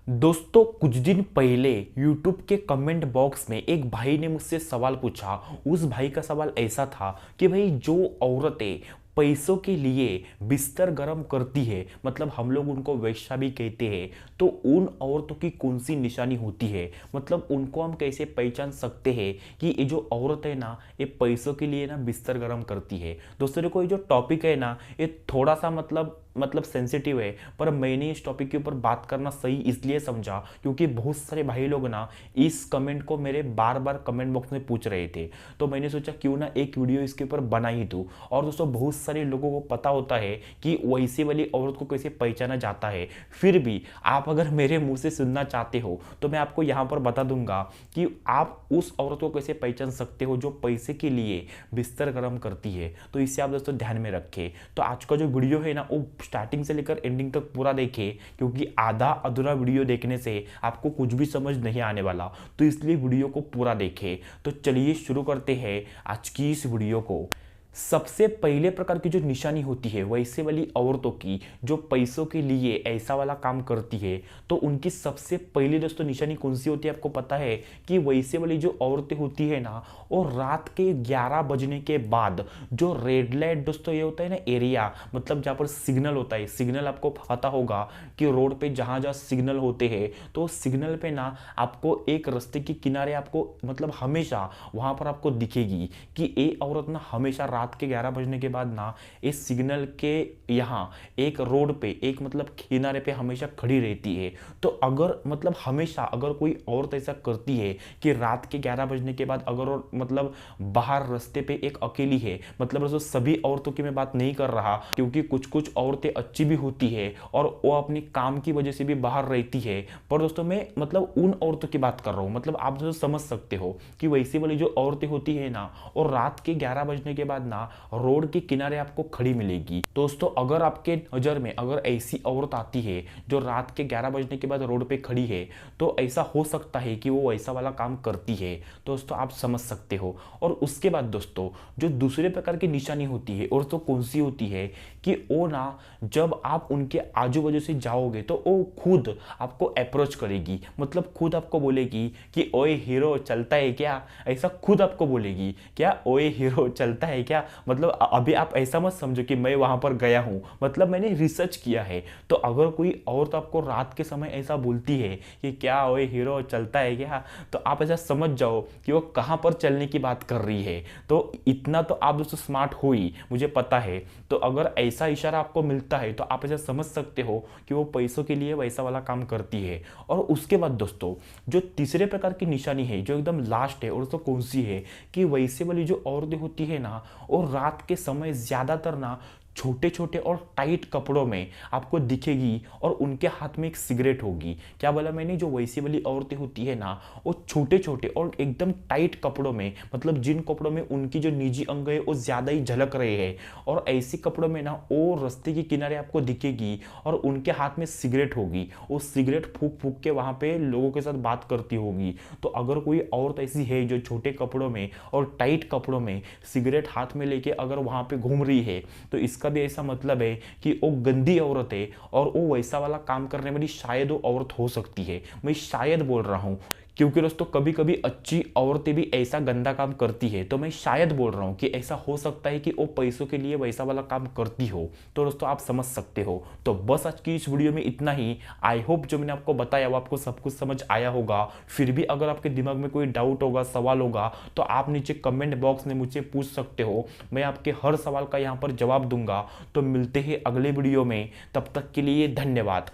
दोस्तों कुछ दिन पहले YouTube के कमेंट बॉक्स में एक भाई ने मुझसे सवाल पूछा। उस भाई का सवाल ऐसा था कि भाई जो औरतें पैसों के लिए बिस्तर गर्म करती है, मतलब हम लोग उनको वेश्या भी कहते हैं, तो उन औरतों की कौन सी निशानी होती है, मतलब उनको हम कैसे पहचान सकते हैं कि ये जो औरत है ना ये पैसों के लिए ना बिस्तर गर्म करती है। दोस्तों देखो, ये जो टॉपिक है ना ये थोड़ा सा मतलब सेंसिटिव है, पर मैंने इस टॉपिक के ऊपर बात करना सही इसलिए समझा क्योंकि बहुत सारे भाई लोग ना इस कमेंट को मेरे बार बार कमेंट बॉक्स में पूछ रहे थे। तो मैंने सोचा क्यों ना एक वीडियो इसके ऊपर बना ही दूँ। और दोस्तों बहुत सारे लोगों को पता होता है कि वैसे वाली औरत को कैसे पहचाना जाता है, फिर भी आप अगर मेरे मुंह से सुनना चाहते हो तो मैं आपको यहाँ पर बता दूंगा कि आप उस औरत को कैसे पहचान सकते हो जो पैसे के लिए बिस्तर गर्म करती है। तो इसे आप दोस्तों ध्यान में रखें। तो आज का जो वीडियो है ना वो स्टार्टिंग से लेकर एंडिंग तक पूरा देखें, क्योंकि आधा अधूरा वीडियो देखने से आपको कुछ भी समझ नहीं आने वाला, तो इसलिए वीडियो को पूरा देखें। तो चलिए शुरू करते हैं आज की इस वीडियो को। सबसे पहले प्रकार की जो निशानी होती है वैसे वाली औरतों की जो पैसों के लिए ऐसा वाला काम करती है, तो उनकी सबसे पहली दोस्तों निशानी कौन सी होती है आपको पता है? कि वैसे वाली जो औरतें होती है ना वो रात के 11 बजने के बाद जो रेड लाइट दोस्तों ये होता है ना एरिया, मतलब जहाँ पर सिग्नल होता है, सिग्नल आपको पता होगा कि रोड पे जहाँ जहाँ सिग्नल होते हैं तो सिग्नल पे ना आपको एक रास्ते के किनारे आपको मतलब हमेशा वहाँ पर आपको दिखेगी कि ये औरत ना हमेशा रात के 11 बजने के बाद ना इस सिग्नल के यहाँ एक रोड पे एक मतलब किनारे पे हमेशा खड़ी रहती है। तो अगर मतलब हमेशा अगर कोई औरत ऐसा करती है कि रात के 11 बजने के बाद अगर और मतलब बाहर रास्ते पे एक अकेली है, मतलब दोस्तों सभी औरतों की मैं बात नहीं कर रहा क्योंकि कुछ कुछ औरतें अच्छी भी होती है और वो अपनी काम की वजह से भी बाहर रहती है, पर दोस्तों मैं मतलब उन औरतों की बात कर रहा हूँ। मतलब आप दोस्तों समझ सकते हो कि वैसी वाली जो औरतें होती है ना और रात के 11 बजने के बाद ना रोड के किनारे आपको खड़ी मिलेगी। दोस्तों अगर आपके नजर में अगर ऐसी औरत आती है जो रात के 11 बजने के बाद रोड पे खड़ी है, तो ऐसा हो सकता है कि वो ऐसा वाला काम करती है। दोस्तों आप समझ सकते हो। और उसके बाद दोस्तों जो दूसरे प्रकार की निशानी होती है और तो कौन सी होती है कि वो ना जब आप उनके आजू बाजू से जाओगे तो वो खुद आपको अप्रोच करेगी, मतलब खुद आपको बोलेगी कि ओए हीरो चलता है क्या, ऐसा खुद आपको बोलेगी। क्या ओए हीरो चलता है क्या, मतलब अभी आप ऐसा मत समझो कि मैं वहां पर गया हूं, मतलब मैंने रिसर्च किया है। तो अगर कोई औरत आपको रात के समय ऐसा बोलती है कि क्या ओए हीरो चलता है क्या, तो आप ऐसा समझ जाओ कि वो कहां पर चलने की बात कर रही है। तो इतना तो आप दोस्तों स्मार्ट हो ही, मुझे पता है। तो अगर ऐसा इशारा आपको मिलता है तो आप ऐसा समझ सकते हो कि वो पैसों के लिए वैसा वाला काम करती है। और उसके बाद दोस्तों जो तीसरे प्रकार की निशानी है जो एकदम लास्ट है, और तो कौन सी है कि वैसे वाली जो औरतें होती है ना और रात के समय ज्यादातर ना छोटे छोटे और टाइट कपड़ों में आपको दिखेगी और उनके हाथ में एक सिगरेट होगी। क्या बोला मैंने? जो वैसी वाली औरतें होती है ना वो छोटे छोटे और एकदम टाइट कपड़ों में, मतलब जिन कपड़ों में उनकी जो निजी अंग है वो ज्यादा ही झलक रहे हैं, और ऐसे कपड़ों में ना वो रास्ते के किनारे आपको दिखेगी और उनके हाथ में सिगरेट होगी। वो सिगरेट फूक फूक के वहां पे लोगों के साथ बात करती होगी। तो अगर कोई औरत ऐसी है जो छोटे कपड़ों में और टाइट कपड़ों में सिगरेट हाथ में लेके अगर वहां पे घूम रही है, तो इसका भी ऐसा मतलब है कि वो गंदी औरत है और वो वैसा वाला काम करने वाली शायद वो औरत हो सकती है। मैं शायद बोल रहा हूं क्योंकि दोस्तों कभी कभी अच्छी औरतें भी ऐसा गंदा काम करती है, तो मैं शायद बोल रहा हूं कि ऐसा हो सकता है कि वो पैसों के लिए वैसा वाला काम करती हो। तो दोस्तों आप समझ सकते हो। तो बस आज की इस वीडियो में इतना ही। आई होप जो मैंने आपको बताया वो आपको सब कुछ समझ आया होगा। फिर भी अगर आपके दिमाग में कोई डाउट होगा, सवाल होगा, तो आप नीचे कमेंट बॉक्स में मुझसे पूछ सकते हो। मैं आपके हर सवाल का यहाँ पर जवाब दूंगा। तो मिलते हैं अगले वीडियो में, तब तक के लिए धन्यवाद।